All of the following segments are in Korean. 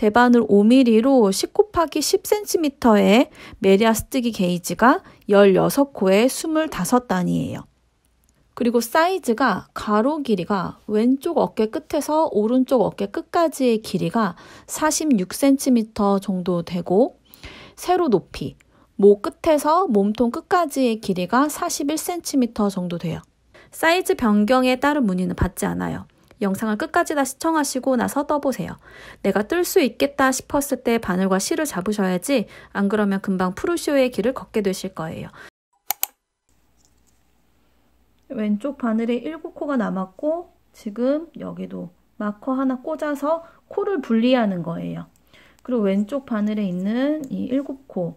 대바늘 5mm로 10 곱하기 10cm의 메리아스뜨기 게이지가 16코에 25단이에요. 그리고 사이즈가 가로 길이가 왼쪽 어깨 끝에서 오른쪽 어깨 끝까지의 길이가 46cm 정도 되고, 세로 높이 목 끝에서 몸통 끝까지의 길이가 41cm 정도 돼요. 사이즈 변경에 따른 문의는 받지 않아요. 영상을 끝까지 다 시청하시고 나서 떠보세요. 내가 뜰 수 있겠다 싶었을 때 바늘과 실을 잡으셔야지, 안 그러면 금방 프루쇼의 길을 걷게 되실 거예요. 왼쪽 바늘에 7코가 남았고, 지금 여기도 마커 하나 꽂아서 코를 분리하는 거예요. 그리고 왼쪽 바늘에 있는 이 7코,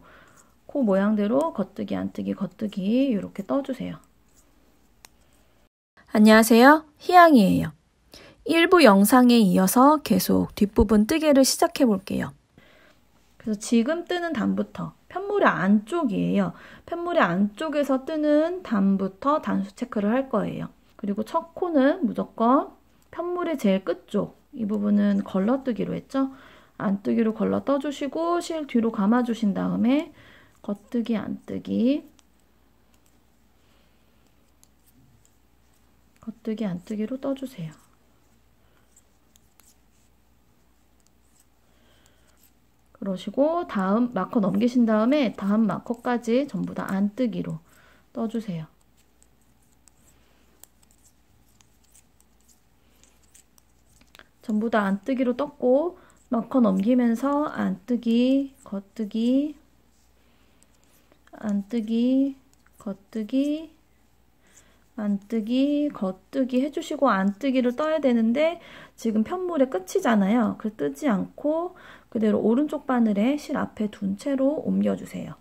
코 모양대로 겉뜨기, 안뜨기, 겉뜨기 이렇게 떠주세요. 안녕하세요, 희양이에요. 1부 영상에 이어서 계속 뒷부분 뜨개를 시작해 볼게요. 그래서 지금 뜨는 단부터 편물의 안쪽이에요. 편물의 안쪽에서 뜨는 단부터 단수 체크를 할 거예요. 그리고 첫 코는 무조건 편물의 제일 끝쪽, 이 부분은 걸러뜨기로 했죠. 안뜨기로 걸러 떠주시고 실 뒤로 감아주신 다음에 겉뜨기, 안뜨기, 겉뜨기, 안뜨기로 떠주세요. 그러시고 다음 마커 넘기신 다음에 다음 마커까지 전부 다 안뜨기로 떠주세요. 전부 다 안뜨기로 떴고, 마커 넘기면서 안뜨기, 겉뜨기, 안뜨기, 겉뜨기, 안뜨기, 겉뜨기 해주시고 안뜨기를 떠야 되는데, 지금 편물의 끝이잖아요. 그 뜨지 않고 그대로 오른쪽 바늘에 실 앞에 둔 채로 옮겨주세요.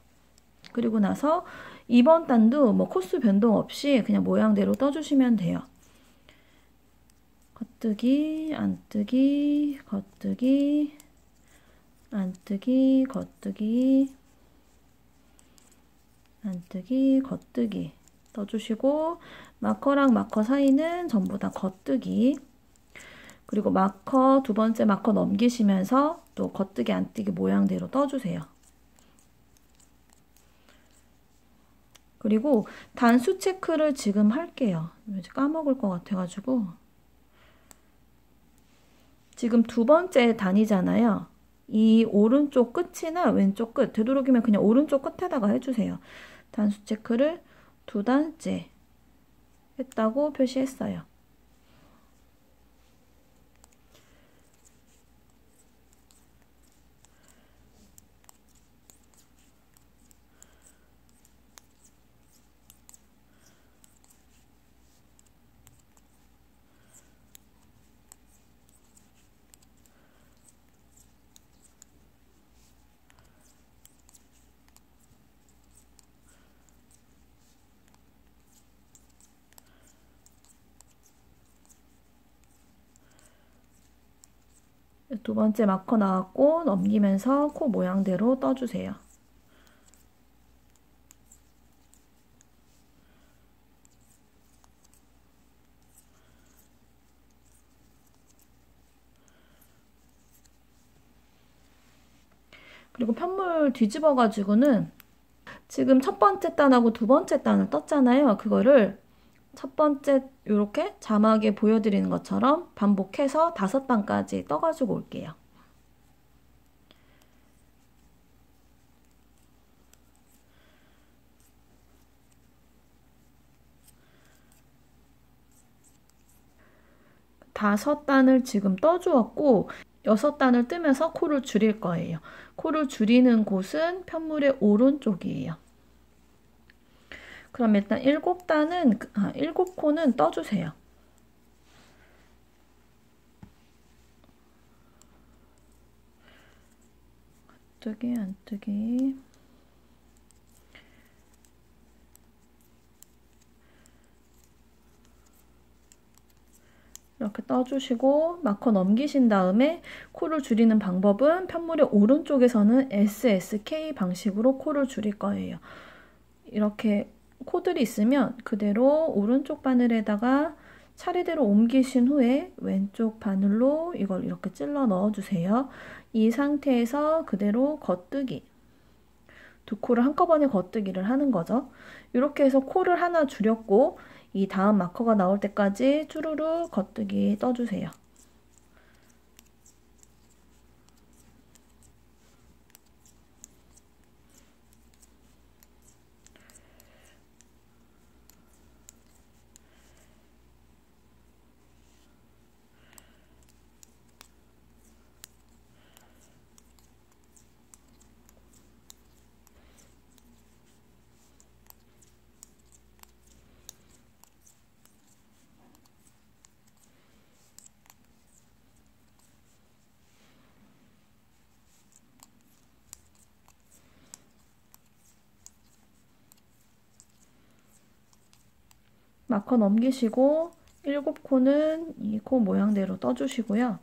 그리고 나서 이번 단도 뭐 코스 변동 없이 그냥 모양대로 떠주시면 돼요. 겉뜨기, 안뜨기, 겉뜨기, 안뜨기, 겉뜨기, 안뜨기, 겉뜨기 떠주시고, 마커랑 마커 사이는 전부 다 겉뜨기, 그리고 마커 두 번째 마커 넘기시면서 또 겉뜨기, 안뜨기 모양대로 떠주세요. 그리고 단수 체크를 지금 할게요. 이제 까먹을 것 같아가지고. 지금 두 번째 단이잖아요. 이 오른쪽 끝이나 왼쪽 끝, 되도록이면 그냥 오른쪽 끝에다가 해주세요. 단수 체크를 2단째 했다고 표시했어요. 두 번째 마커 나왔고 넘기면서 코 모양대로 떠주세요. 그리고 편물 뒤집어 가지고는 지금 첫 번째 단하고 두 번째 단을 떴잖아요. 그거를 첫 번째 이렇게 자막에 보여드리는 것처럼 반복해서 5단까지 떠가지고 올게요. 다섯 단을 지금 떠주었고 6단을 뜨면서 코를 줄일 거예요. 코를 줄이는 곳은 편물의 오른쪽이에요. 그럼 일단 7코는 떠주세요. 겉뜨기, 안뜨기, 이렇게 떠주시고 마커 넘기신 다음에 코를 줄이는 방법은 편물의 오른쪽에서는 SSK 방식으로 코를 줄일 거예요. 이렇게 코들이 있으면 그대로 오른쪽 바늘에다가 차례대로 옮기신 후에 왼쪽 바늘로 이걸 이렇게 찔러 넣어주세요. 이 상태에서 그대로 겉뜨기. 두 코를 한꺼번에 겉뜨기를 하는 거죠. 이렇게 해서 코를 하나 줄였고 이 다음 마커가 나올 때까지 쭈루루 겉뜨기 떠주세요. 마커 넘기시고 7코는 이 코 모양대로 떠주시고요.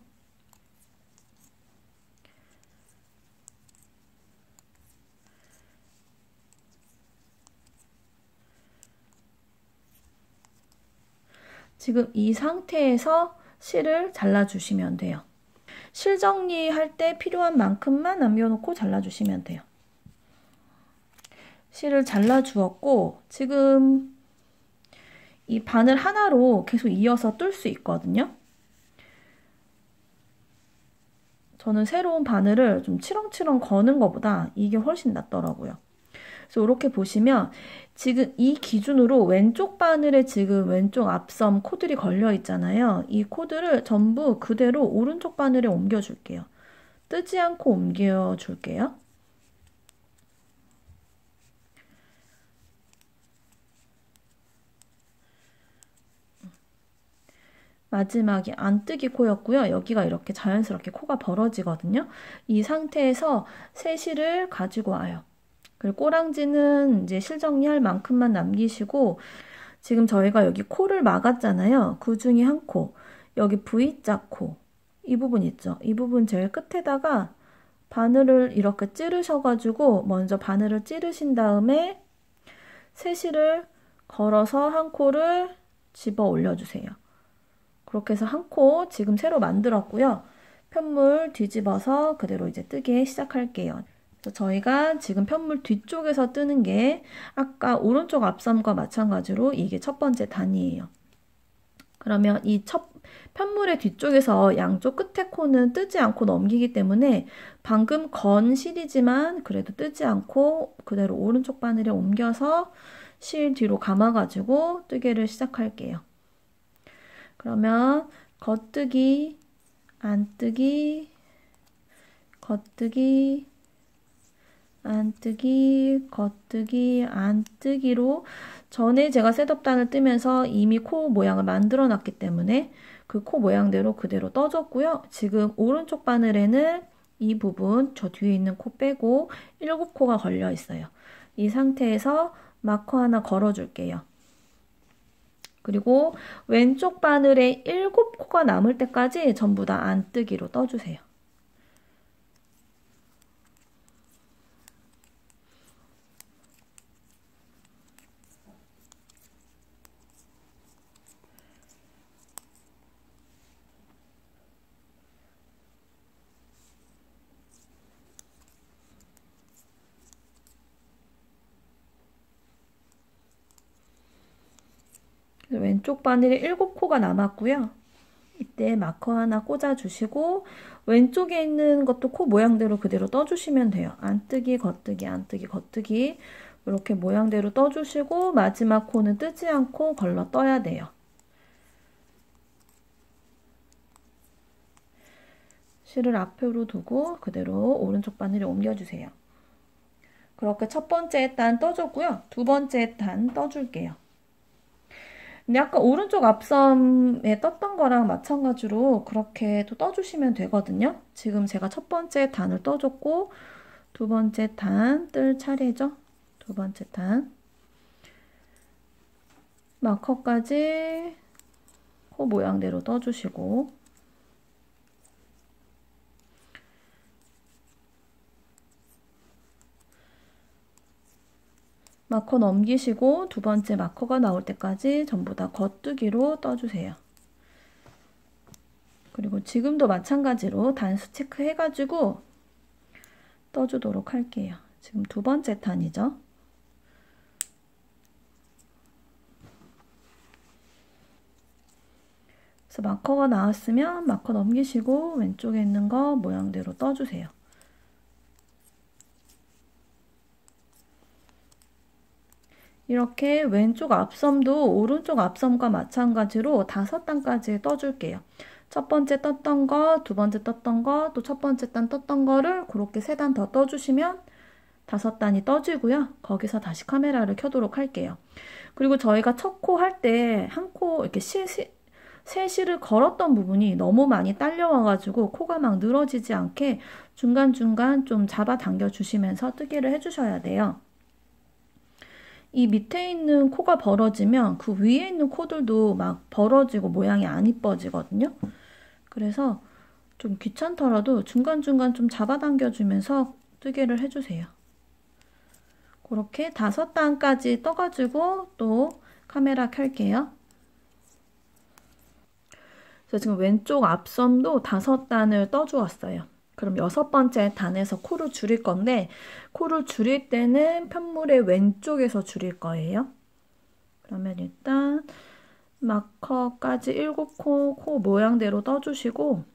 지금 이 상태에서 실을 잘라주시면 돼요. 실 정리할 때 필요한 만큼만 남겨놓고 잘라주시면 돼요. 실을 잘라주었고 지금 이 바늘 하나로 계속 이어서 뜰 수 있거든요. 저는 새로운 바늘을 좀 치렁치렁 거는 것보다 이게 훨씬 낫더라고요. 그래서 이렇게 보시면 지금 이 기준으로 왼쪽 바늘에 지금 왼쪽 앞섬 코들이 걸려 있잖아요. 이 코들을 전부 그대로 오른쪽 바늘에 옮겨 줄게요. 뜨지 않고 옮겨 줄게요. 마지막이 안뜨기 코였고요. 여기가 이렇게 자연스럽게 코가 벌어지거든요. 이 상태에서 새 실을 가지고 와요. 그리고 꼬랑지는 이제 실 정리할 만큼만 남기시고 지금 저희가 여기 코를 막았잖아요. 그 중에 한 코, 여기 V자 코, 이 부분 있죠. 이 부분 제일 끝에다가 바늘을 이렇게 찌르셔가지고 먼저 바늘을 찌르신 다음에 새 실을 걸어서 한 코를 집어 올려주세요. 그렇게 해서 한 코 지금 새로 만들었고요. 편물 뒤집어서 그대로 이제 뜨기 시작할게요. 그래서 저희가 지금 편물 뒤쪽에서 뜨는 게 아까 오른쪽 앞섬과 마찬가지로 이게 첫 번째 단이에요. 그러면 이 편물의 뒤쪽에서 양쪽 끝에 코는 뜨지 않고 넘기기 때문에 방금 건 실이지만 그래도 뜨지 않고 그대로 오른쪽 바늘에 옮겨서 실 뒤로 감아가지고 뜨개를 시작할게요. 그러면 겉뜨기, 안뜨기, 겉뜨기, 안뜨기, 겉뜨기, 안뜨기로 전에 제가 셋업단을 뜨면서 이미 코 모양을 만들어 놨기 때문에 그 코 모양대로 그대로 떠줬고요. 지금 오른쪽 바늘에는 이 부분, 저 뒤에 있는 코 빼고 7코가 걸려 있어요. 이 상태에서 마커 하나 걸어 줄게요. 그리고 왼쪽 바늘에 7코가 남을 때까지 전부 다 안뜨기로 떠주세요. 왼쪽 바늘에 7코가 남았고요. 이때 마커 하나 꽂아주시고 왼쪽에 있는 것도 코 모양대로 그대로 떠주시면 돼요. 안뜨기, 겉뜨기, 안뜨기, 겉뜨기 이렇게 모양대로 떠주시고 마지막 코는 뜨지 않고 걸러 떠야 돼요. 실을 앞으로 두고 그대로 오른쪽 바늘에 옮겨주세요. 그렇게 첫 번째 단 떠줬고요. 두 번째 단 떠줄게요. 근데 아까 오른쪽 앞섬에 떴던 거랑 마찬가지로 그렇게 또 떠주시면 되거든요. 지금 제가 첫 번째 단을 떠줬고 두 번째 단 뜰 차례죠. 두 번째 단 마커까지 코 모양대로 떠주시고 마커 넘기시고 두 번째 마커가 나올 때까지 전부 다 겉뜨기로 떠주세요. 그리고 지금도 마찬가지로 단수 체크해가지고 떠주도록 할게요. 지금 두 번째 탄이죠. 그래서 마커가 나왔으면 마커 넘기시고 왼쪽에 있는 거 모양대로 떠주세요. 이렇게 왼쪽 앞섬도 오른쪽 앞섬과 마찬가지로 5단까지 떠줄게요. 첫 번째 떴던 거, 두 번째 떴던 거, 또 첫 번째 단 떴던 거를 그렇게 3단 더 떠주시면 5단이 떠지고요. 거기서 다시 카메라를 켜도록 할게요. 그리고 저희가 첫 코 할 때 한 코 이렇게 세시를 걸었던 부분이 너무 많이 딸려와가지고 코가 막 늘어지지 않게 중간중간 좀 잡아당겨 주시면서 뜨개를 해주셔야 돼요. 이 밑에 있는 코가 벌어지면 그 위에 있는 코들도 막 벌어지고 모양이 안 이뻐지거든요. 그래서 좀 귀찮더라도 중간중간 좀 잡아당겨 주면서 뜨개를 해주세요. 그렇게 5단까지 떠가지고 또 카메라 켤게요. 그래서 지금 왼쪽 앞섬도 5단을 떠주었어요. 그럼 6번째 단에서 코를 줄일 건데 코를 줄일 때는 편물의 왼쪽에서 줄일 거예요. 그러면 일단 마커까지 7코 코 모양대로 떠주시고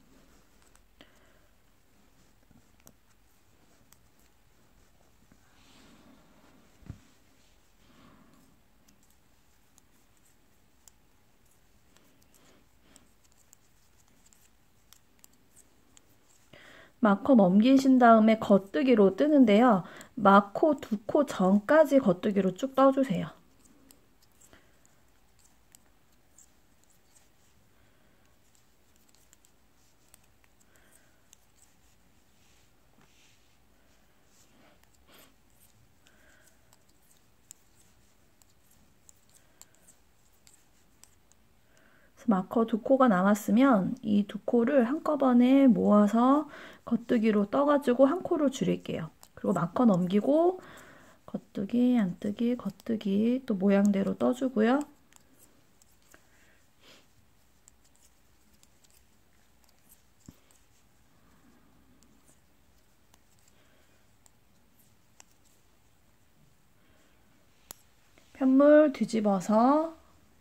마커 넘기신 다음에 겉뜨기로 뜨는데요. 마코 2코 전까지 겉뜨기로 쭉 떠주세요. 마커 2코가 남았으면 이 2코를 한꺼번에 모아서 겉뜨기로 떠가지고 한 코를 줄일게요. 그리고 마커 넘기고 겉뜨기, 안뜨기, 겉뜨기 또 모양대로 떠주고요. 편물 뒤집어서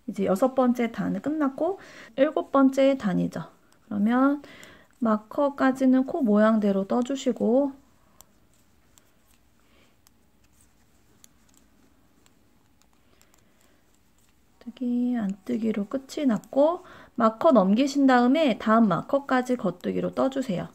이제 6번째 단은 끝났고 7번째 단이죠. 그러면 마커까지는 코 모양대로 떠주시고 뜨기, 안뜨기로 끝이 났고 마커 넘기신 다음에 다음 마커까지 겉뜨기로 떠주세요.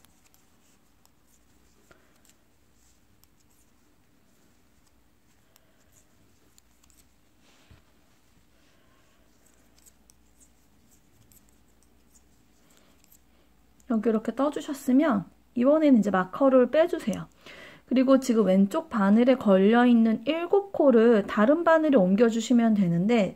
여기 이렇게 떠주셨으면 이번에는 이제 마커를 빼주세요. 그리고 지금 왼쪽 바늘에 걸려있는 7코를 다른 바늘에 옮겨주시면 되는데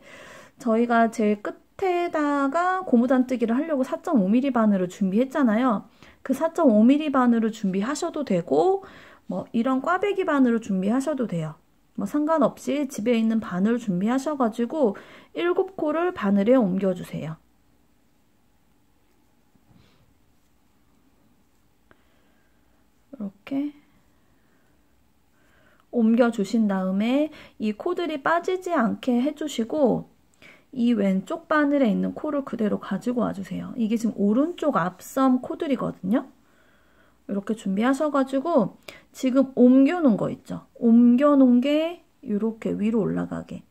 저희가 제일 끝에다가 고무단뜨기를 하려고 4.5mm 바늘을 준비했잖아요. 그 4.5mm 바늘을 준비하셔도 되고 뭐 이런 꽈배기 바늘을 준비하셔도 돼요. 뭐 상관없이 집에 있는 바늘 준비하셔가지고 7코를 바늘에 옮겨주세요. 이렇게 옮겨주신 다음에 이 코들이 빠지지 않게 해주시고 이 왼쪽 바늘에 있는 코를 그대로 가지고 와주세요. 이게 지금 오른쪽 앞섬 코들이거든요. 이렇게 준비하셔가지고 지금 옮겨놓은 거 있죠. 옮겨놓은 게 이렇게 위로 올라가게.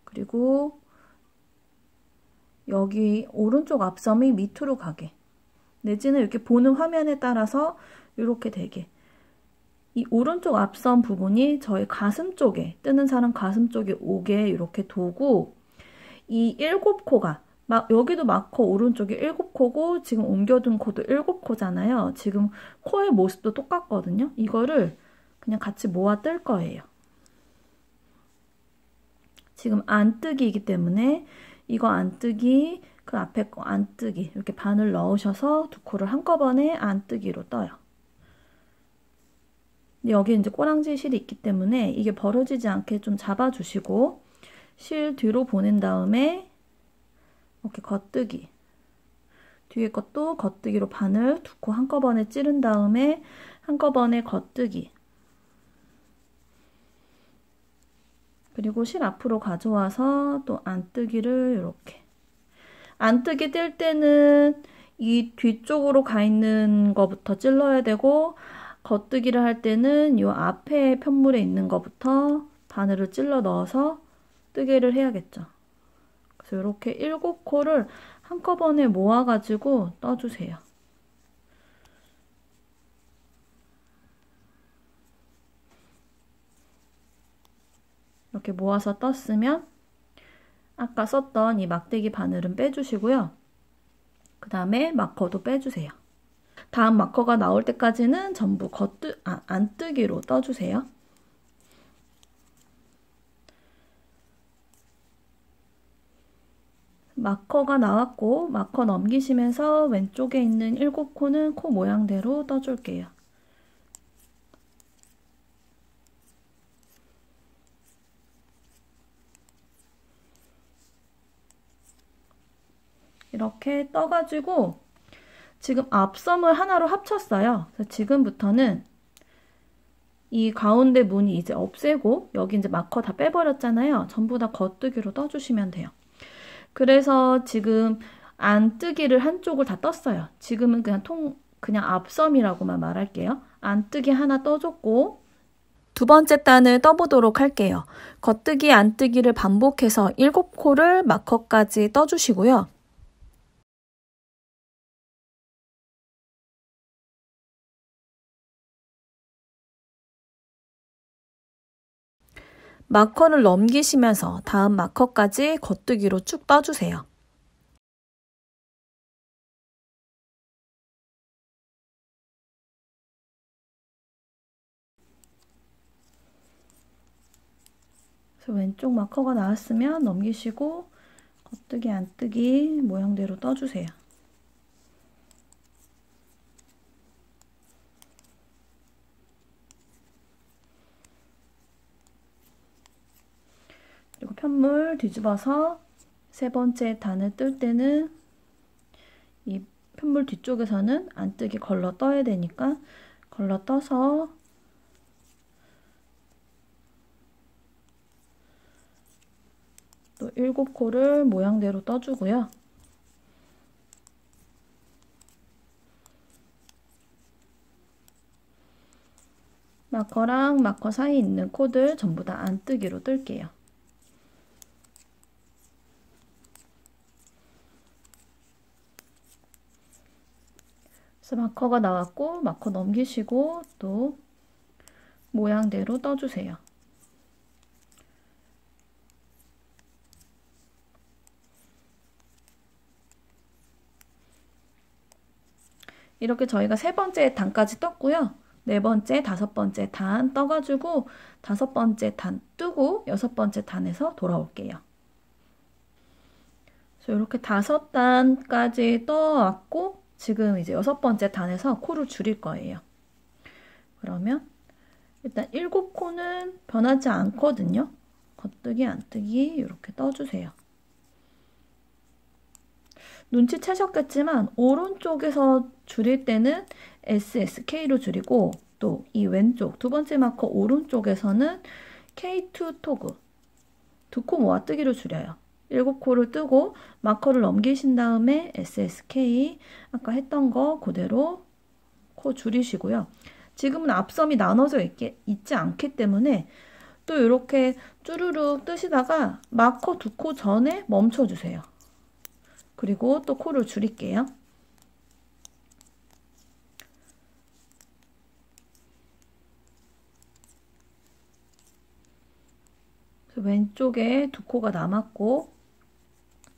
그리고 여기 오른쪽 앞섬이 밑으로 가게. 내지는 이렇게 보는 화면에 따라서 이렇게 되게. 이 오른쪽 앞선 부분이 저희 가슴 쪽에, 뜨는 사람 가슴 쪽에 오게 이렇게 두고 이 7코가 여기도 마커 오른쪽에 7코고 지금 옮겨둔 코도 7코잖아요. 지금 코의 모습도 똑같거든요. 이거를 그냥 같이 모아 뜰 거예요. 지금 안뜨기이기 때문에 이거 안뜨기, 그 앞에 거 안뜨기 이렇게 바늘 넣으셔서 2코를 한꺼번에 안뜨기로 떠요. 근데 여기 이제 꼬랑지 실이 있기 때문에 이게 벌어지지 않게 좀 잡아주시고 실 뒤로 보낸 다음에 이렇게 겉뜨기, 뒤에 것도 겉뜨기로 바늘 2코 한꺼번에 찌른 다음에 한꺼번에 겉뜨기, 그리고 실 앞으로 가져와서 또 안뜨기를 이렇게. 안뜨기 뜰 때는 이 뒤쪽으로 가 있는 거부터 찔러야 되고, 겉뜨기를 할 때는 이 앞에 편물에 있는 거부터 바늘을 찔러 넣어서 뜨개를 해야겠죠. 그래서 이렇게 7코를 한꺼번에 모아가지고 떠주세요. 이렇게 모아서 떴으면 아까 썼던 이 막대기 바늘은 빼주시고요. 그 다음에 마커도 빼주세요. 다음 마커가 나올 때까지는 전부 안뜨기로 떠주세요. 마커가 나왔고 마커 넘기시면서 왼쪽에 있는 7코는 코 모양대로 떠줄게요. 이렇게 떠가지고 지금 앞섬을 하나로 합쳤어요. 그래서 지금부터는 이 가운데 무늬 이제 없애고 여기 이제 마커 다 빼버렸잖아요. 전부 다 겉뜨기로 떠주시면 돼요. 그래서 지금 안뜨기를 한쪽을 다 떴어요. 지금은 그냥 앞섬이라고만 말할게요. 안뜨기 하나 떠줬고 두 번째 단을 떠보도록 할게요. 겉뜨기, 안뜨기를 반복해서 7코를 마커까지 떠주시고요. 마커를 넘기시면서 다음 마커까지 겉뜨기로 쭉 떠주세요. 그래서 왼쪽 마커가 나왔으면 넘기시고 겉뜨기, 안뜨기 모양대로 떠주세요. 그리고 편물 뒤집어서 세 번째 단을 뜰 때는 이 편물 뒤쪽에서는 안뜨기 걸러 떠야 되니까 걸러 떠서 또 7코를 모양대로 떠주고요. 마커랑 마커 사이에 있는 코들 전부 다 안뜨기로 뜰게요. 그래서 마커가 나왔고 마커 넘기시고 또 모양대로 떠주세요. 이렇게 저희가 세 번째 단까지 떴고요. 네 번째, 다섯 번째 단 떠가지고 다섯 번째 단 뜨고 여섯 번째 단에서 돌아올게요. 그래서 이렇게 5단까지 떠왔고 지금 이제 여섯 번째 단에서 코를 줄일 거예요. 그러면 일단 7코는 변하지 않거든요. 겉뜨기, 안뜨기 이렇게 떠주세요. 눈치채셨겠지만 오른쪽에서 줄일 때는 SSK로 줄이고 또 이 왼쪽 두 번째 마커 오른쪽에서는 K2 토그 2코 모아뜨기로 줄여요. 7코를 뜨고 마커를 넘기신 다음에 SSK 아까 했던 거 그대로 코 줄이시고요. 지금은 앞섬이 나눠져 있지 않기 때문에 또 이렇게 쭈루룩 뜨시다가 마커 2코 전에 멈춰주세요. 그리고 또 코를 줄일게요. 왼쪽에 2코가 남았고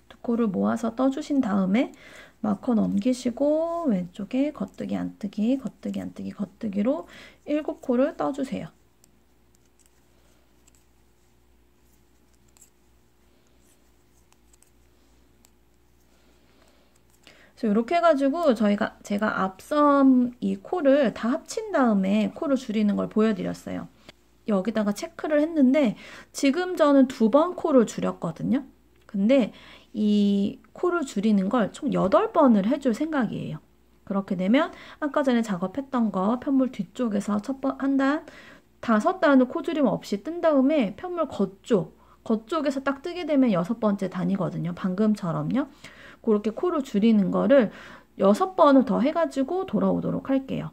2코를 모아서 떠주신 다음에 마커 넘기시고 왼쪽에 겉뜨기, 안뜨기, 겉뜨기, 안뜨기, 겉뜨기로 7코를 떠주세요. 그래서 이렇게 해가지고 제가 앞섬 이 코를 다 합친 다음에 코를 줄이는 걸 보여드렸어요. 여기다가 체크를 했는데 지금 저는 2번 코를 줄였거든요. 근데 이 코를 줄이는 걸 총 8번을 해줄 생각이에요. 그렇게 되면 아까 전에 작업했던 거 편물 뒤쪽에서 한 단, 5단을 코 줄임 없이 뜬 다음에 편물 겉쪽에서 딱 뜨게 되면 6번째 단이거든요. 방금처럼요. 그렇게 코를 줄이는 거를 6번을 더 해가지고 돌아오도록 할게요.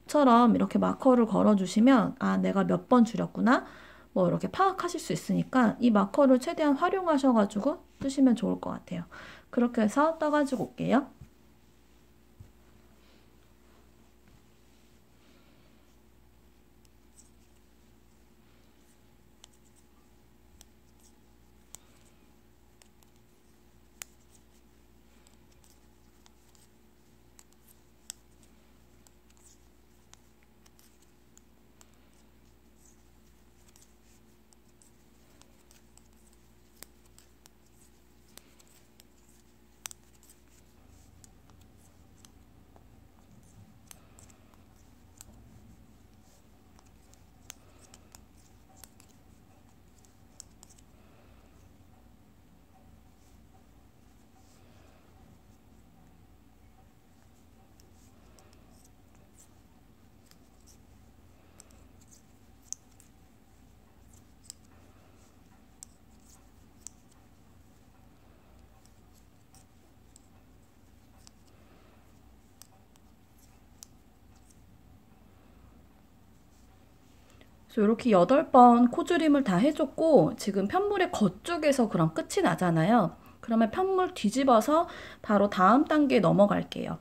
처럼 이렇게 마커를 걸어주시면 아 내가 몇 번 줄였구나 뭐 이렇게 파악하실 수 있으니까 이 마커를 최대한 활용하셔가지고 뜨시면 좋을 것 같아요. 그렇게 해서 떠가지고 올게요. 그래서 이렇게 8번 코줄임을 다 해줬고 지금 편물의 겉쪽에서 그럼 끝이 나잖아요. 그러면 편물 뒤집어서 바로 다음 단계에 넘어갈게요.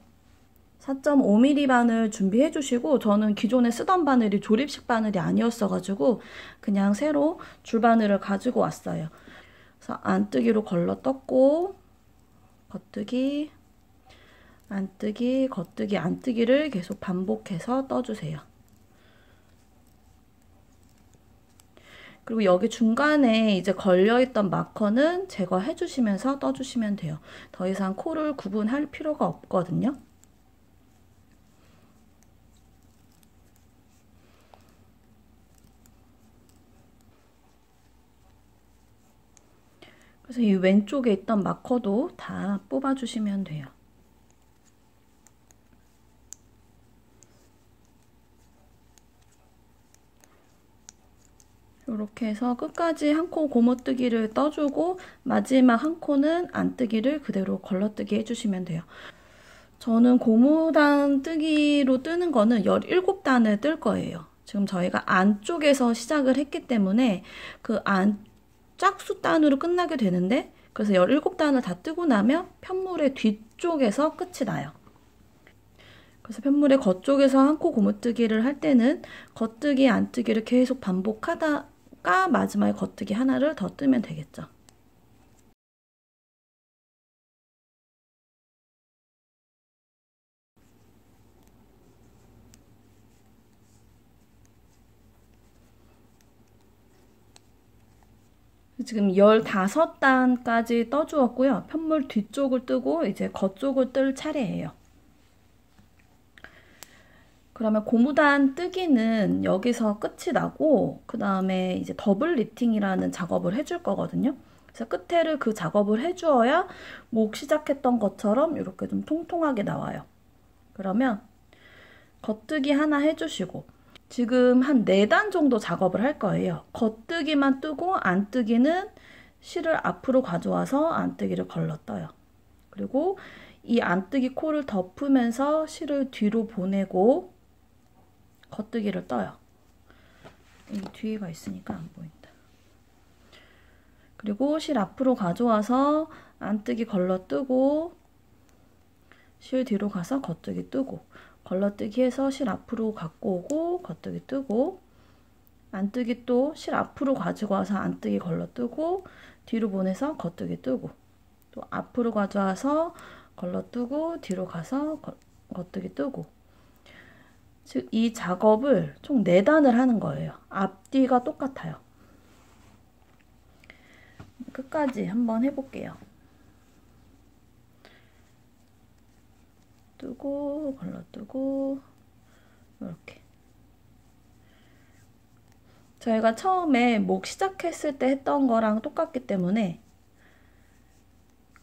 4.5mm 바늘 준비해 주시고 저는 기존에 쓰던 바늘이 조립식 바늘이 아니었어가지고 그냥 새로 줄바늘을 가지고 왔어요. 그래서 안뜨기로 걸러 떴고 겉뜨기, 안뜨기, 겉뜨기, 안뜨기를 계속 반복해서 떠주세요. 그리고 여기 중간에 이제 걸려있던 마커는 제거해 주시면서 떠주시면 돼요. 더 이상 코를 구분할 필요가 없거든요. 그래서 이 왼쪽에 있던 마커도 다 뽑아주시면 돼요. 이렇게 해서 끝까지 한 코 고무뜨기를 떠주고 마지막 한 코는 안뜨기를 그대로 걸러뜨기 해주시면 돼요. 저는 고무단 뜨기로 뜨는 거는 17단을 뜰 거예요. 지금 저희가 안쪽에서 시작을 했기 때문에 그 안 짝수단으로 끝나게 되는데 그래서 17단을 다 뜨고 나면 편물의 뒤쪽에서 끝이 나요. 그래서 편물의 겉쪽에서 한 코 고무뜨기를 할 때는 겉뜨기, 안뜨기를 계속 반복하다가 마지막에 겉뜨기 하나를 더 뜨면 되겠죠. 지금 15단까지 떠주었고요. 편물 뒤쪽을 뜨고 이제 겉쪽을 뜰 차례예요. 그러면 고무단 뜨기는 여기서 끝이 나고 그 다음에 이제 더블 리팅이라는 작업을 해줄 거거든요. 그래서 끝에를 그 작업을 해주어야 목 시작했던 것처럼 이렇게 좀 통통하게 나와요. 그러면 겉뜨기 하나 해주시고 지금 한 4단 정도 작업을 할 거예요. 겉뜨기만 뜨고 안뜨기는 실을 앞으로 가져와서 안뜨기를 걸러떠요. 그리고 이 안뜨기 코를 덮으면서 실을 뒤로 보내고 겉뜨기를 떠요. 이 뒤에가 있으니까 안 보인다. 그리고 실 앞으로 가져와서 안뜨기 걸러뜨고 실 뒤로 가서 겉뜨기 뜨고 걸러뜨기 해서 실 앞으로 갖고 오고 겉뜨기 뜨고 안뜨기 또 실 앞으로 가지고 와서 안뜨기 걸러뜨고 뒤로 보내서 겉뜨기 뜨고 또 앞으로 가져와서 걸러뜨고 뒤로 가서 겉뜨기 뜨고 즉 이 작업을 총 4단을 하는 거예요. 앞뒤가 똑같아요. 끝까지 한번 해볼게요. 걸러뜨고 이렇게. 저희가 처음에 목 시작했을 때 했던 거랑 똑같기 때문에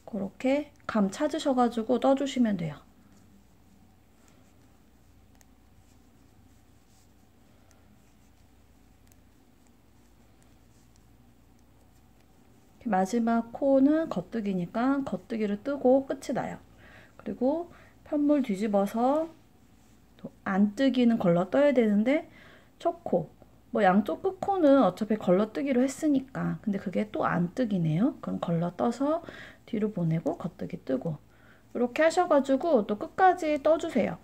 그렇게 감 찾으셔가지고 떠주시면 돼요. 마지막 코는 겉뜨기니까 겉뜨기를 뜨고 끝이 나요. 그리고 편물 뒤집어서 안뜨기는 걸러떠야 되는데 첫 코, 뭐 양쪽 끝코는 어차피 걸러뜨기로 했으니까 근데 그게 또 안뜨기네요. 그럼 걸러떠서 뒤로 보내고 겉뜨기 뜨고 이렇게 하셔가지고 또 끝까지 떠주세요.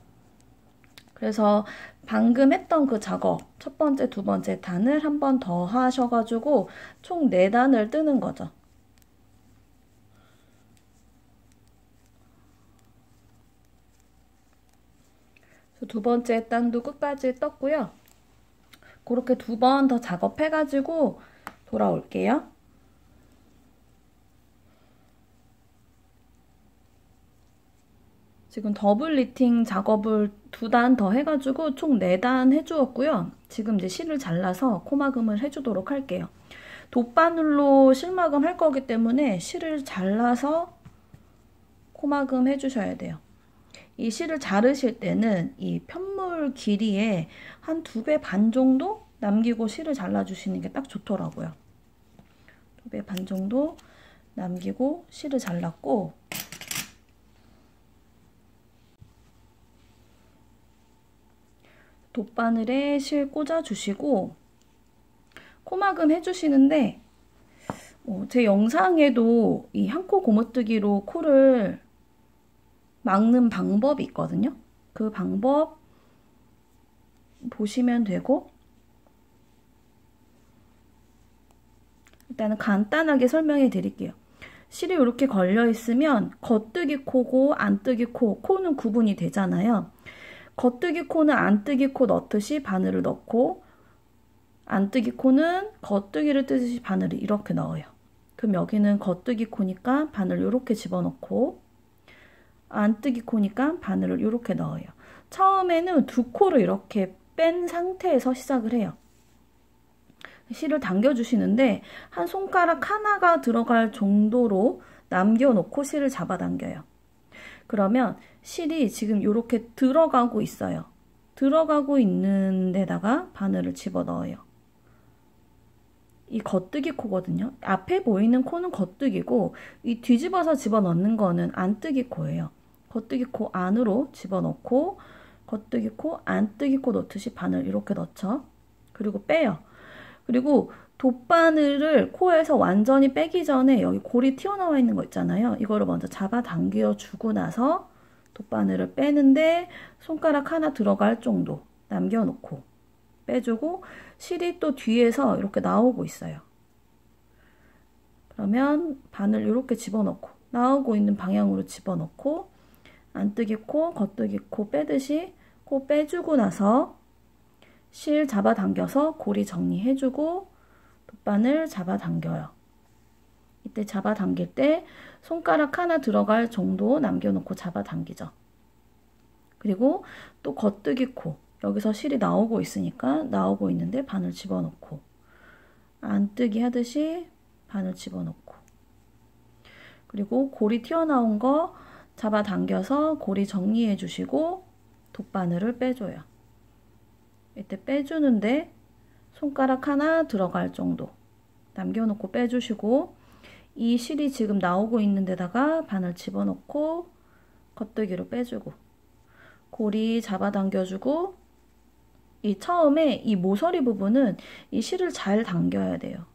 그래서 방금 했던 그 작업 첫 번째, 두 번째 단을 한 번 더 하셔가지고 총 4단을 뜨는 거죠. 두 번째 단도 끝까지 떴고요. 그렇게 2번 더 작업해가지고 돌아올게요. 지금 더블 니팅 작업을 2단 더 해가지고 총 4단 해주었고요. 지금 이제 실을 잘라서 코막음을 해주도록 할게요. 돗바늘로 실막음 할 거기 때문에 실을 잘라서 코막음 해주셔야 돼요. 이 실을 자르실 때는 이 편물 길이에 한 2배 반 정도 남기고 실을 잘라주시는 게 딱 좋더라고요. 2배 반 정도 남기고 실을 잘랐고 돗바늘에 실 꽂아주시고 코막음 해주시는데 제 영상에도 이 한 코 고무뜨기로 코를 막는 방법이 있거든요. 그 방법 보시면 되고 일단은 간단하게 설명해 드릴게요. 실이 이렇게 걸려 있으면 겉뜨기 코고 안뜨기 코, 코는 구분이 되잖아요. 겉뜨기 코는 안뜨기 코 넣듯이 바늘을 넣고 안뜨기 코는 겉뜨기를 뜨듯이 바늘을 이렇게 넣어요. 그럼 여기는 겉뜨기 코니까 바늘을 이렇게 집어넣고 안뜨기 코니까 바늘을 이렇게 넣어요. 처음에는 2코를 이렇게 뺀 상태에서 시작을 해요. 실을 당겨주시는데 한 손가락 하나가 들어갈 정도로 남겨놓고 실을 잡아당겨요. 그러면 실이 지금 이렇게 들어가고 있어요. 들어가고 있는 데다가 바늘을 집어넣어요. 이 겉뜨기 코거든요. 앞에 보이는 코는 겉뜨기고 이 뒤집어서 집어넣는 거는 안뜨기 코예요. 겉뜨기 코 안으로 집어넣고 겉뜨기 코, 안뜨기 코 넣듯이 바늘 이렇게 넣죠. 그리고 빼요. 그리고 돗바늘을 코에서 완전히 빼기 전에 여기 골이 튀어나와 있는 거 있잖아요. 이거를 먼저 잡아당겨 주고 나서 돗바늘을 빼는데 손가락 하나 들어갈 정도 남겨놓고 빼주고 실이 또 뒤에서 이렇게 나오고 있어요. 그러면 바늘 이렇게 집어넣고 나오고 있는 방향으로 집어넣고 안뜨기 코, 겉뜨기 코 빼듯이 코 빼주고 나서 실 잡아당겨서 고리 정리해주고 돗바늘 잡아당겨요. 이때 잡아당길 때 손가락 하나 들어갈 정도 남겨놓고 잡아당기죠. 그리고 또 겉뜨기 코, 여기서 실이 나오고 있으니까 나오고 있는데 바늘 집어넣고 안뜨기 하듯이 바늘 집어넣고 그리고 고리 튀어나온 거 잡아당겨서 고리 정리해 주시고 돗바늘을 빼줘요. 이때 빼주는데 손가락 하나 들어갈 정도 남겨놓고 빼주시고 이 실이 지금 나오고 있는 데다가 바늘 집어넣고 겉뜨기로 빼주고 고리 잡아당겨주고 이 처음에 이 모서리 부분은 이 실을 잘 당겨야 돼요.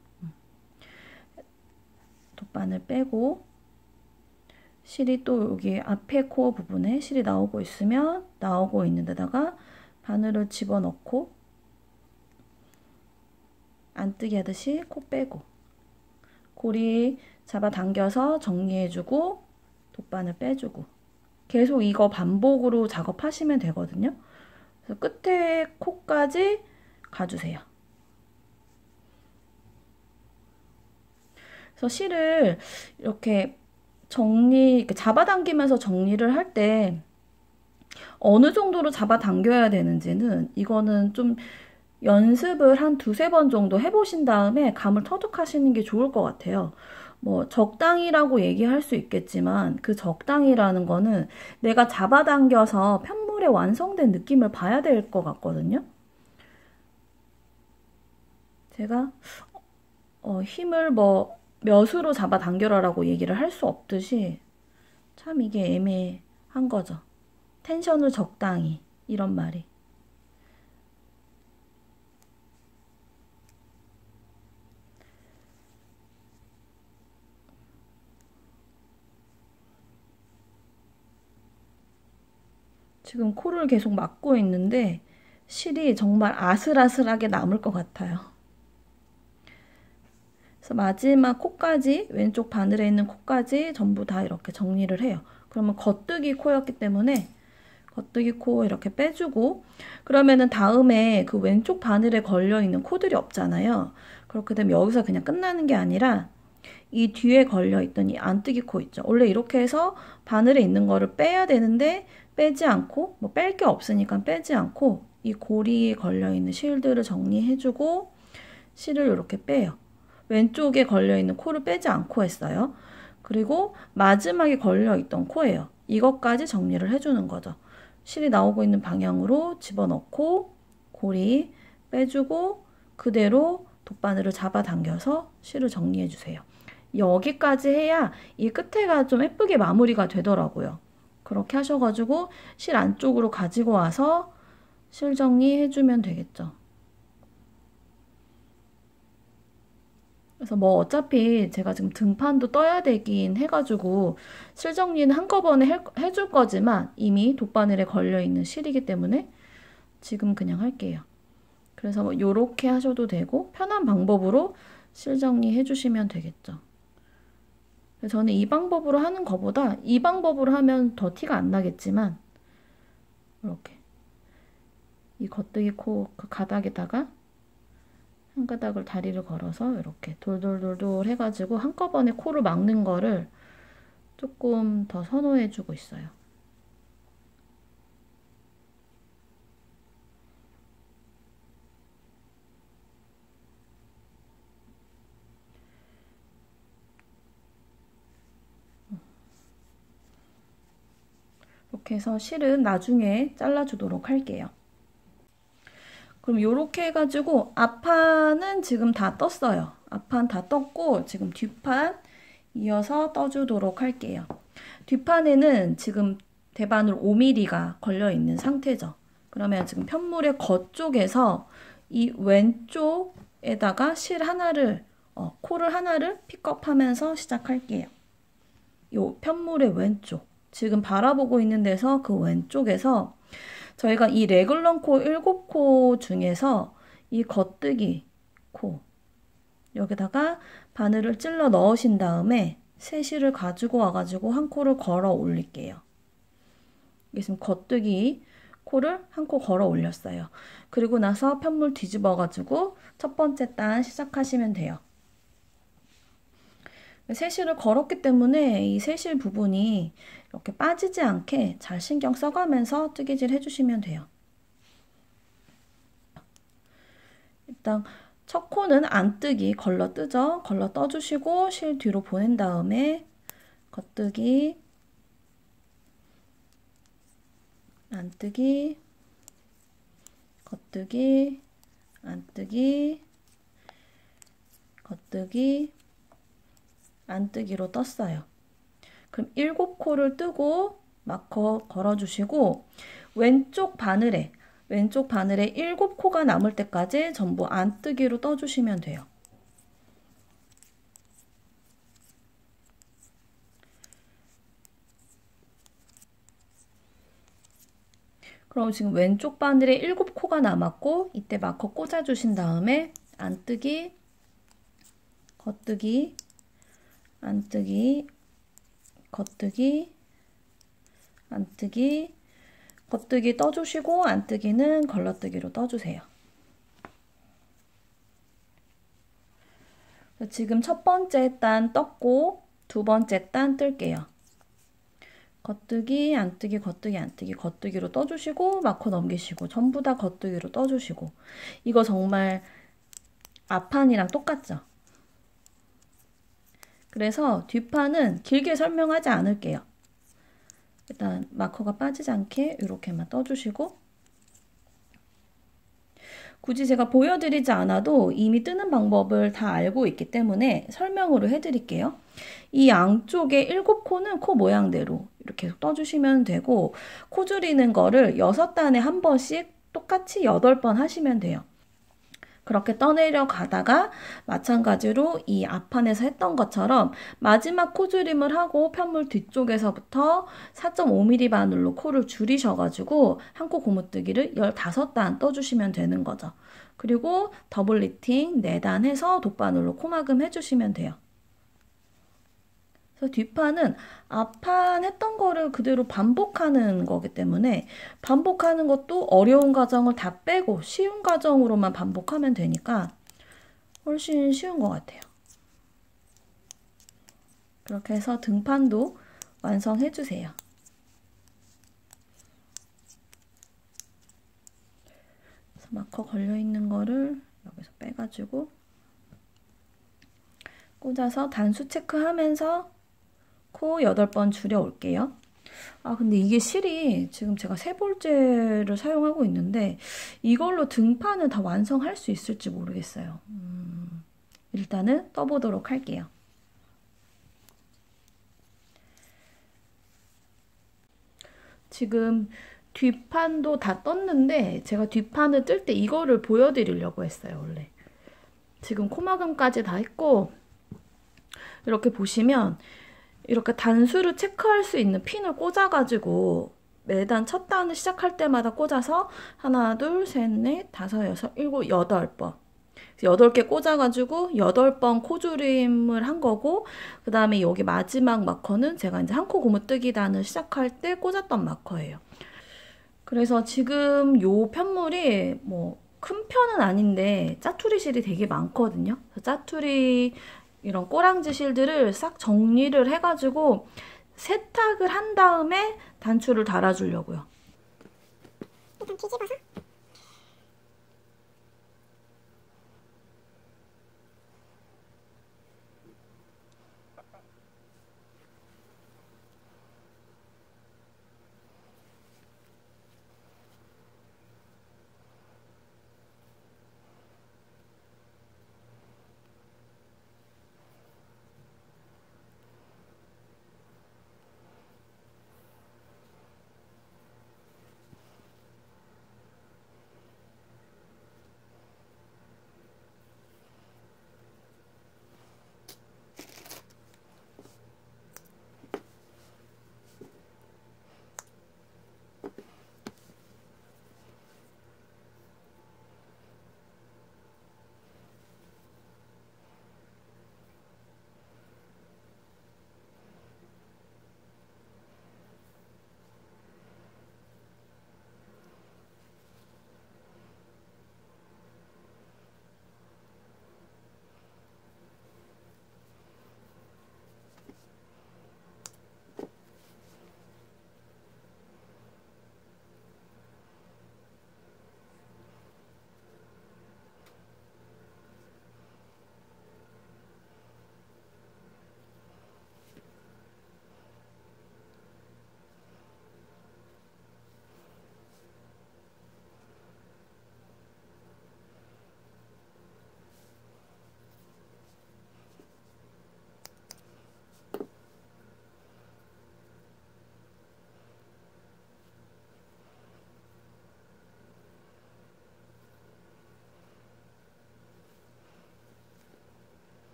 돗바늘 빼고 실이 또 여기 앞에 코어 부분에 실이 나오고 있으면 나오고 있는 데다가 바늘을 집어넣고 안뜨기 하듯이 코 빼고 고리 잡아당겨서 정리해주고 돗바늘 빼주고 계속 이거 반복으로 작업하시면 되거든요. 그래서 끝에 코까지 가주세요. 그래서 실을 이렇게 잡아당기면서 정리를 할 때 어느 정도로 잡아당겨야 되는지는 이거는 좀 연습을 한 두세 번 정도 해보신 다음에 감을 터득하시는 게 좋을 것 같아요. 뭐 적당히라고 얘기할 수 있겠지만 그 적당히라는 거는 내가 잡아당겨서 편물의 완성된 느낌을 봐야 될 것 같거든요. 제가 힘을 뭐 몇으로 잡아당겨라라고 얘기를 할 수 없듯이 참 이게 애매한 거죠. 텐션을 적당히 이런 말이. 지금 코를 계속 막고 있는데 실이 정말 아슬아슬하게 남을 것 같아요. 그래서 마지막 코까지, 왼쪽 바늘에 있는 코까지 전부 다 이렇게 정리를 해요. 그러면 겉뜨기 코였기 때문에 겉뜨기 코 이렇게 빼주고, 그러면은 다음에 그 왼쪽 바늘에 걸려있는 코들이 없잖아요. 그렇게 되면 여기서 그냥 끝나는 게 아니라 이 뒤에 걸려있던 이 안뜨기 코 있죠. 원래 이렇게 해서 바늘에 있는 거를 빼야 되는데 빼지 않고, 뭐 뺄 게 없으니까 빼지 않고 이 고리에 걸려있는 실들을 정리해주고 실을 이렇게 빼요. 왼쪽에 걸려있는 코를 빼지 않고 했어요. 그리고 마지막에 걸려있던 코예요. 이것까지 정리를 해주는 거죠. 실이 나오고 있는 방향으로 집어넣고 고리 빼주고 그대로 돗바늘을 잡아당겨서 실을 정리해주세요. 여기까지 해야 이 끝에가 좀 예쁘게 마무리가 되더라고요. 그렇게 하셔가지고 실 안쪽으로 가지고 와서 실 정리해주면 되겠죠. 그래서 뭐 어차피 제가 지금 등판도 떠야 되긴 해가지고 실 정리는 한꺼번에 해줄 거지만 이미 돗바늘에 걸려있는 실이기 때문에 지금 그냥 할게요. 그래서 뭐 요렇게 하셔도 되고 편한 방법으로 실 정리 해주시면 되겠죠. 저는 이 방법으로 하는 것보다 이 방법으로 하면 더 티가 안 나겠지만 이렇게 이 겉뜨기 코 그 가닥에다가 한 가닥을 다리를 걸어서 이렇게 돌돌돌돌 해가지고 한꺼번에 코를 막는 거를 조금 더 선호해주고 있어요. 이렇게 해서 실은 나중에 잘라주도록 할게요. 그럼 이렇게 해가지고 앞판은 지금 다 떴어요. 앞판 다 떴고 지금 뒷판 이어서 떠주도록 할게요. 뒷판에는 지금 대바늘 5mm가 걸려있는 상태죠. 그러면 지금 편물의 겉쪽에서 이 왼쪽에다가 실 하나를 코를 하나를 픽업하면서 시작할게요. 요 편물의 왼쪽 지금 바라보고 있는 데서 그 왼쪽에서 저희가 이 레글런 코 7코 중에서 이 겉뜨기 코 여기다가 바늘을 찔러 넣으신 다음에 새 실을 가지고 와가지고 한 코를 걸어 올릴게요. 이게 지금 겉뜨기 코를 한 코 걸어 올렸어요. 그리고 나서 편물 뒤집어가지고 첫 번째 단 시작하시면 돼요. 새실을 걸었기 때문에 이 새실 부분이 이렇게 빠지지 않게 잘 신경 써가면서 뜨개질 해주시면 돼요. 일단 첫 코는 안뜨기 걸러 뜨죠. 걸러 떠주시고 실 뒤로 보낸 다음에 겉뜨기, 안뜨기, 겉뜨기, 안뜨기, 겉뜨기, 안뜨기로 떴어요. 그럼 7코를 뜨고 마커 걸어주시고 왼쪽 바늘에 7코가 남을 때까지 전부 안뜨기로 떠주시면 돼요. 그럼 지금 왼쪽 바늘에 7코가 남았고 이때 마커 꽂아주신 다음에 안뜨기, 겉뜨기, 안뜨기, 겉뜨기, 안뜨기, 겉뜨기 떠주시고 안뜨기는 걸러뜨기로 떠주세요. 지금 첫 번째 단 떴고 두 번째 단 뜰게요. 겉뜨기, 안뜨기, 겉뜨기, 안뜨기, 겉뜨기로 떠주시고 마커 넘기시고 전부 다 겉뜨기로 떠주시고 이거 정말 앞판이랑 똑같죠? 그래서 뒷판은 길게 설명하지 않을게요. 일단 마커가 빠지지 않게 이렇게만 떠주시고 굳이 제가 보여드리지 않아도 이미 뜨는 방법을 다 알고 있기 때문에 설명으로 해드릴게요. 이 양쪽에 7코는 코 모양대로 이렇게 떠주시면 되고 코 줄이는 거를 6단에 한 번씩 똑같이 8번 하시면 돼요. 그렇게 떠내려 가다가 마찬가지로 이 앞판에서 했던 것처럼 마지막 코 줄임을 하고 편물 뒤쪽에서부터 4.5mm 바늘로 코를 줄이셔가지고 한 코 고무뜨기를 15단 떠주시면 되는 거죠. 그리고 더블 리팅 4단 해서 돗바늘로 코막음 해주시면 돼요. 그래서 뒷판은 앞판 했던 거를 그대로 반복하는 거기 때문에 반복하는 것도 어려운 과정을 다 빼고 쉬운 과정으로만 반복하면 되니까 훨씬 쉬운 것 같아요. 그렇게 해서 등판도 완성해 주세요. 그래서 마커 걸려있는 거를 여기서 빼가지고 꽂아서 단수 체크하면서 코 8번 줄여 올게요. 아 근데 이게 실이 지금 제가 3볼째를 사용하고 있는데 이걸로 등판을 다 완성할 수 있을지 모르겠어요. 일단은 떠보도록 할게요. 지금 뒷판도 다 떴는데 제가 뒷판을 뜰 때 이거를 보여드리려고 했어요. 원래 지금 코막음까지 다 했고 이렇게 보시면 이렇게 단수를 체크할 수 있는 핀을 꽂아가지고 매단 첫 단을 시작할 때마다 꽂아서 하나, 둘, 셋, 넷, 다섯, 여섯, 일곱, 8번 8개 꽂아가지고 8번 코줄임을 한 거고 그 다음에 여기 마지막 마커는 제가 이제 한 코 고무뜨기 단을 시작할 때 꽂았던 마커예요. 그래서 지금 요 편물이 뭐 큰 편은 아닌데 짜투리 실이 되게 많거든요. 짜투리 이런 꼬랑지 실들을 싹 정리를 해가지고 세탁을 한 다음에 단추를 달아주려고요. 일단 뒤집어서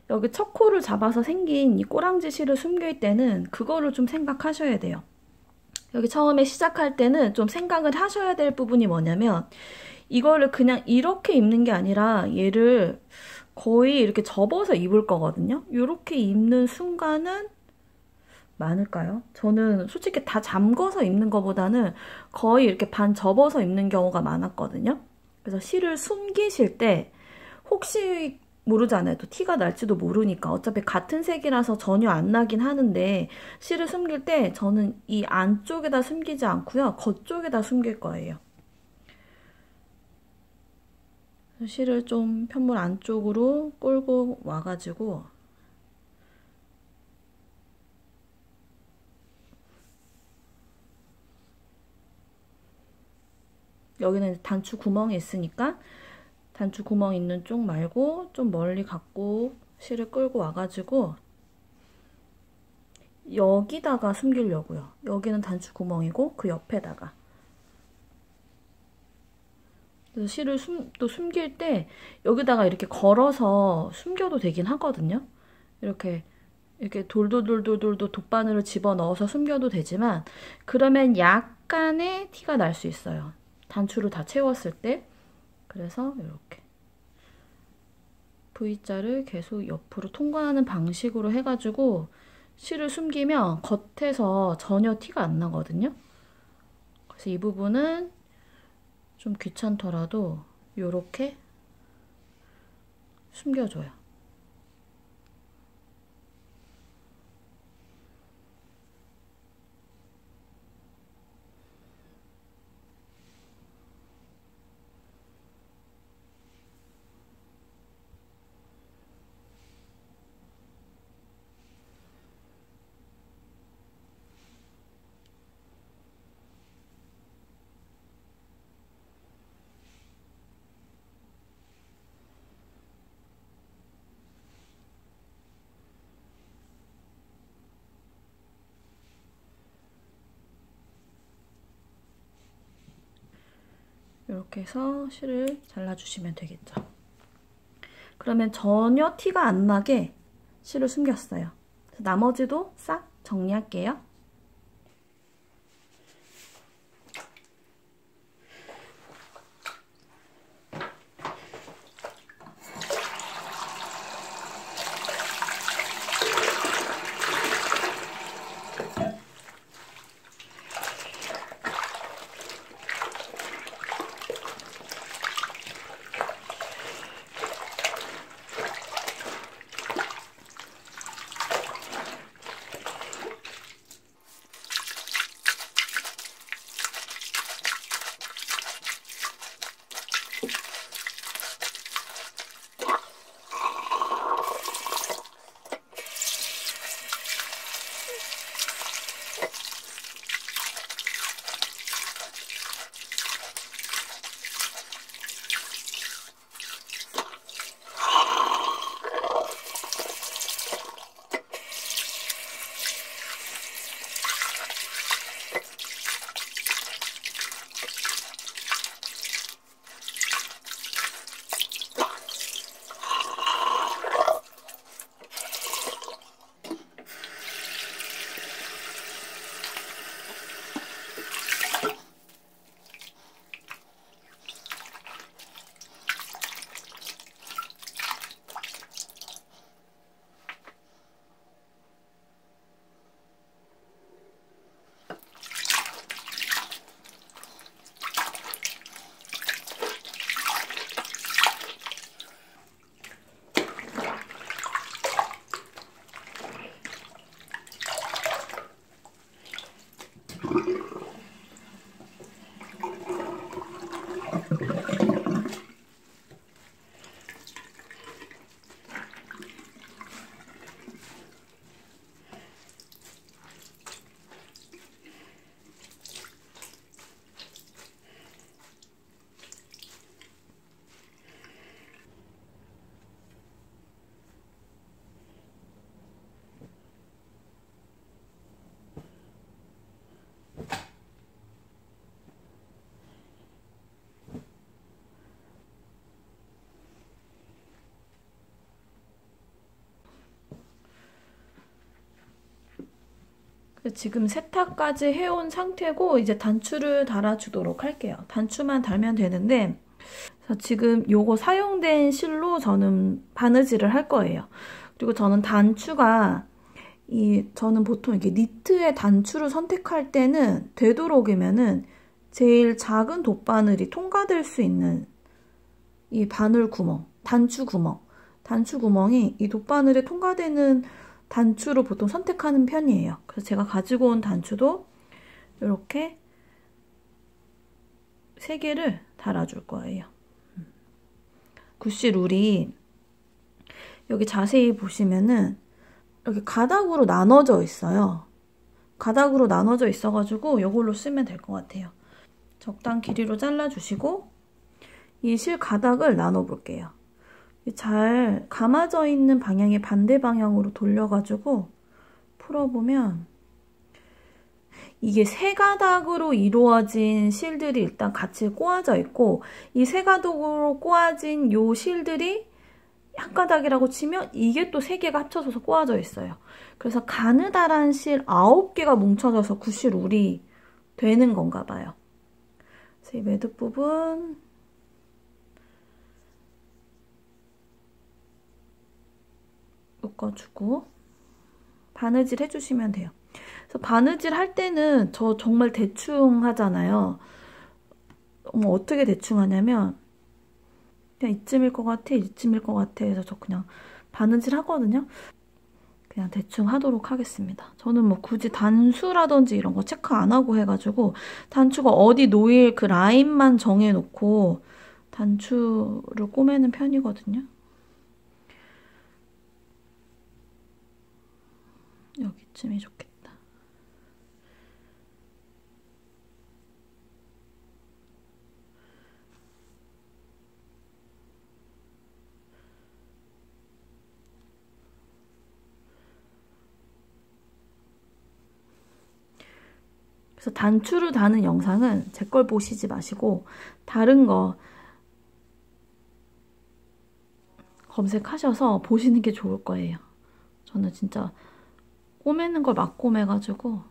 여기 첫 코를 잡아서 생긴 이 꼬랑지 실을 숨길 때는 그거를 좀 생각하셔야 돼요. 여기 처음에 시작할 때는 좀 생각을 하셔야 될 부분이 뭐냐면 이거를 그냥 이렇게 입는 게 아니라 얘를 거의 이렇게 접어서 입을 거거든요. 이렇게 입는 순간은 많을까요? 저는 솔직히 다 잠궈서 입는 것보다는 거의 이렇게 반 접어서 입는 경우가 많았거든요. 그래서 실을 숨기실 때 혹시 모르잖아요. 또 티가 날지도 모르니까. 어차피 같은 색이라서 전혀 안 나긴 하는데 실을 숨길 때 저는 이 안쪽에다 숨기지 않고요. 겉쪽에다 숨길 거예요. 실을 좀 편물 안쪽으로 끌고 와가지고 여기는 단추 구멍이 있으니까 단추 구멍 있는 쪽 말고 좀 멀리 갖고 실을 끌고 와가지고 여기다가 숨기려고요. 여기는 단추 구멍이고 그 옆에다가. 그래서 실을 또 숨길 때 여기다가 이렇게 걸어서 숨겨도 되긴 하거든요. 이렇게 돌돌돌돌돌 돗바늘을 집어넣어서 숨겨도 되지만 그러면 약간의 티가 날 수 있어요. 단추를 다 채웠을 때. 그래서 이렇게 V자를 계속 옆으로 통과하는 방식으로 해가지고 실을 숨기면 겉에서 전혀 티가 안 나거든요. 그래서 이 부분은 좀 귀찮더라도 이렇게 숨겨줘요. 이렇게 해서 실을 잘라주시면 되겠죠. 그러면 전혀 티가 안 나게 실을 숨겼어요. 나머지도 싹 정리할게요. 지금 세탁까지 해온 상태고 이제 단추를 달아주도록 할게요. 단추만 달면 되는데 지금 요거 사용된 실로 저는 바느질을 할 거예요. 그리고 저는 단추가 저는 보통 이렇게 니트의 단추를 선택할 때는 되도록이면은 제일 작은 돗바늘이 통과될 수 있는 이 바늘 구멍, 단추 구멍이 이 돗바늘에 통과되는 단추로 보통 선택하는 편이에요. 그래서 제가 가지고 온 단추도 이렇게 3개를 달아줄 거예요. 구씨 룰이 여기 자세히 보시면은 이렇게 가닥으로 나눠져 있어요. 가닥으로 나눠져 있어가지고 이걸로 쓰면 될 것 같아요. 적당 길이로 잘라주시고 이 실 가닥을 나눠 볼게요. 잘 감아져 있는 방향의 반대 방향으로 돌려가지고 풀어보면 이게 3가닥으로 이루어진 실들이 일단 같이 꼬아져 있고 이 3가닥으로 꼬아진 요 실들이 한 가닥이라고 치면 이게 또 3개가 합쳐져서 꼬아져 있어요. 그래서 가느다란 실 9개가 뭉쳐져서 구씨 룰이 되는 건가 봐요. 그래서 이 매듭 부분 묶어주고 바느질 해주시면 돼요. 그래서 바느질 할 때는 저 정말 대충 하잖아요. 어떻게 대충 하냐면 그냥 이쯤일 것 같아, 이쯤일 것 같아 해서 저 그냥 바느질 하거든요. 그냥 대충 하도록 하겠습니다. 저는 뭐 굳이 단수라든지 이런 거 체크 안 하고 해가지고 단추가 어디 놓일 그 라인만 정해놓고 단추를 꼬매는 편이거든요. 여기쯤이 좋겠다. 그래서 단추를 다는 영상은 제 걸 보시지 마시고 다른 거 검색하셔서 보시는 게 좋을 거예요. 저는 진짜 꼬매는 걸 막 꼬매가지고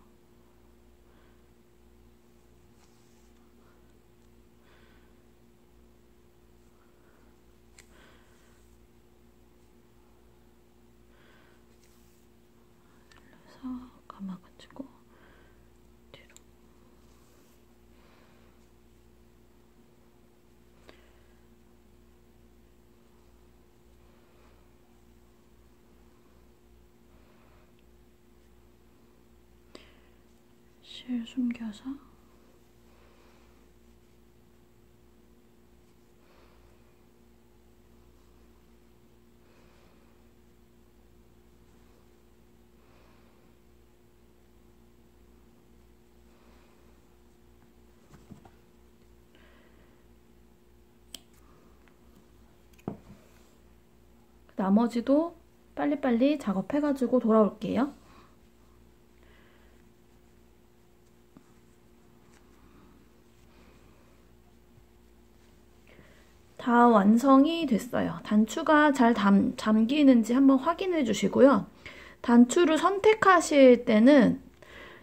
그래서 감아가지고 뒤로 실 숨겨서 나머지도 빨리빨리 작업해가지고 돌아올게요. 다 완성이 됐어요. 단추가 잘 잠기는지 한번 확인해 주시고요. 단추를 선택하실 때는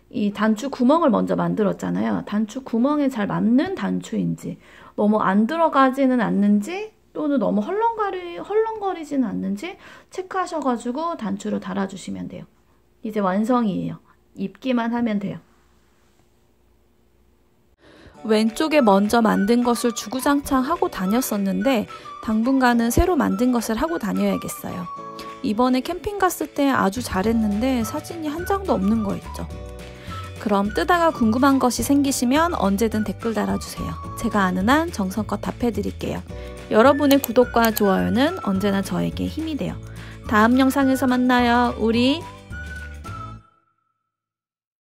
이 단추 구멍을 먼저 만들었잖아요. 단추 구멍에 잘 맞는 단추인지, 너무 안 들어가지는 않는지, 또는 너무 헐렁거리지는 않는지 체크하셔가지고 단추를 달아주시면 돼요. 이제 완성이에요. 입기만 하면 돼요. 왼쪽에 먼저 만든 것을 주구장창 하고 다녔었는데 당분간은 새로 만든 것을 하고 다녀야겠어요. 이번에 캠핑 갔을 때 아주 잘했는데 사진이 한 장도 없는 거 있죠. 그럼 뜨다가 궁금한 것이 생기시면 언제든 댓글 달아주세요. 제가 아는 한 정성껏 답해드릴게요. 여러분의 구독과 좋아요는 언제나 저에게 힘이 돼요. 다음 영상에서 만나요. 우리